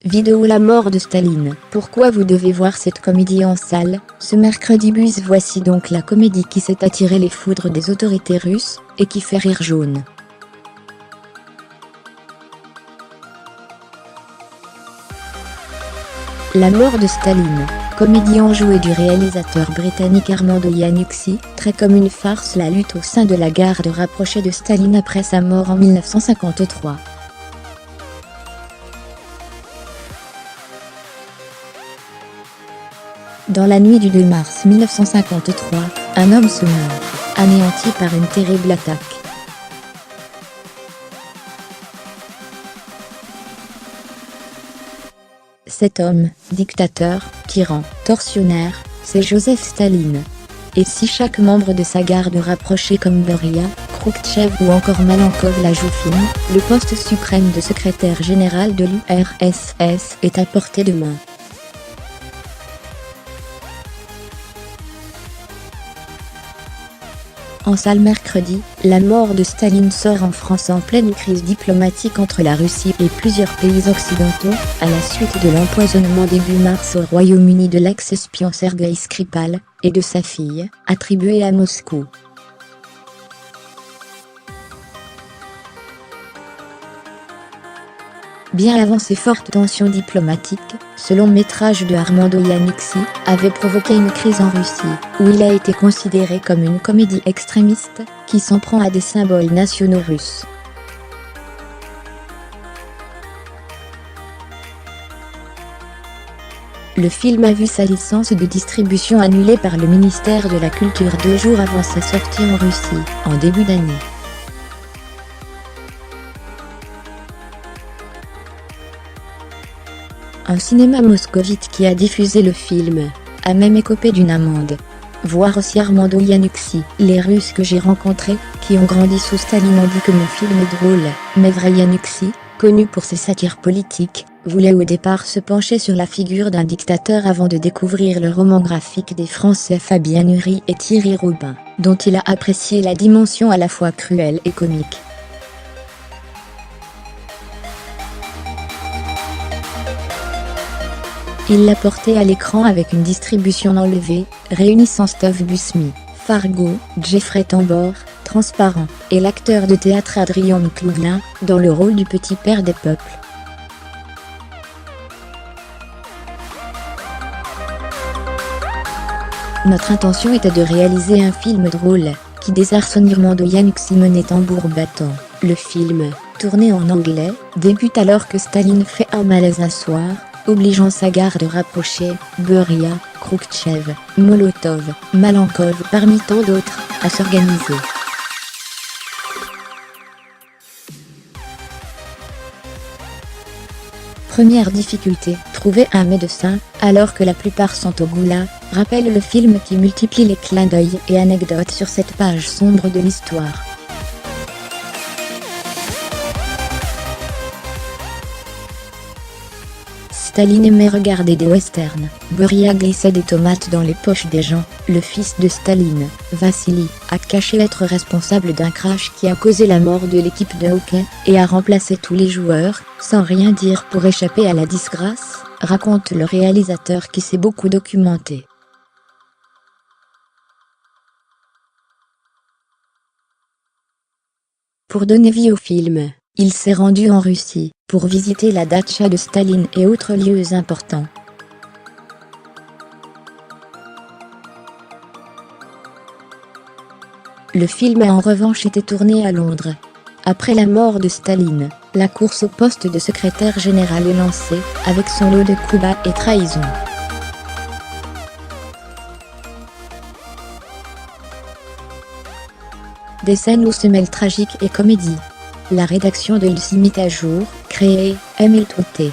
Vidéo La mort de Staline. Pourquoi vous devez voir cette comédie en salle? Ce mercredi bus, voici donc la comédie qui s'est attiré les foudres des autorités russes, et qui fait rire jaune. La mort de Staline, comédie enjouée du réalisateur britannique Armando Iannucci, traite comme une farce la lutte au sein de la garde rapprochée de Staline après sa mort en 1953. Dans la nuit du 2 mars 1953, un homme se meurt, anéanti par une terrible attaque. Cet homme, dictateur, tyran, tortionnaire, c'est Joseph Staline. Et si chaque membre de sa garde rapprochée comme Beria, Khrouchtchev ou encore Malenkov la joue fine, le poste suprême de secrétaire général de l'URSS est à portée de main. En salle mercredi, La mort de Staline sort en France en pleine crise diplomatique entre la Russie et plusieurs pays occidentaux, à la suite de l'empoisonnement début mars au Royaume-Uni de l'ex-espion Sergueï Skripal, et de sa fille, attribuée à Moscou. Bien avant ces fortes tensions diplomatiques, ce long métrage de Armando Iannucci avait provoqué une crise en Russie, où il a été considéré comme une comédie extrémiste, qui s'en prend à des symboles nationaux russes. Le film a vu sa licence de distribution annulée par le ministère de la Culture 2 jours avant sa sortie en Russie, en début d'année. Un cinéma moscovite qui a diffusé le film a même écopé d'une amende. Voir aussi Armando Iannucci. Les Russes que j'ai rencontrés, qui ont grandi sous Staline, ont dit que mon film est drôle, mais vrai Iannucci, connu pour ses satires politiques, voulait au départ se pencher sur la figure d'un dictateur avant de découvrir le roman graphique des Français Fabien Nury et Thierry Robin, dont il a apprécié la dimension à la fois cruelle et comique. Il l'a porté à l'écran avec une distribution enlevée, réunissant Steve Buscemi, Fargo, Jeffrey Tambor, Transparent, et l'acteur de théâtre Adrien Mcloughlin, dans le rôle du petit père des peuples. Notre intention était de réaliser un film drôle, qui désarçonne Armando Iannucci menait tambour battant. Le film, tourné en anglais, débute alors que Staline fait un malaise un soir, obligeant sa garde rapprochée, Beria, Khrouchtchev, Molotov, Malenkov parmi tant d'autres, à s'organiser. Première difficulté, trouver un médecin, alors que la plupart sont au goulag, rappelle le film qui multiplie les clins d'œil et anecdotes sur cette page sombre de l'histoire. Staline aimait regarder des westerns. Beria glissait des tomates dans les poches des gens. Le fils de Staline, Vassili, a caché être responsable d'un crash qui a causé la mort de l'équipe de hockey, et a remplacé tous les joueurs, sans rien dire pour échapper à la disgrâce, raconte le réalisateur qui s'est beaucoup documenté. Pour donner vie au film, il s'est rendu en Russie, pour visiter la datcha de Staline et autres lieux importants. Le film a en revanche été tourné à Londres. Après la mort de Staline, la course au poste de secrétaire général est lancée, avec son lot de coups bas et trahisons. Des scènes où se mêlent tragique et comédie. La rédaction de l' s'y mit à jour, créée, Emile Touté.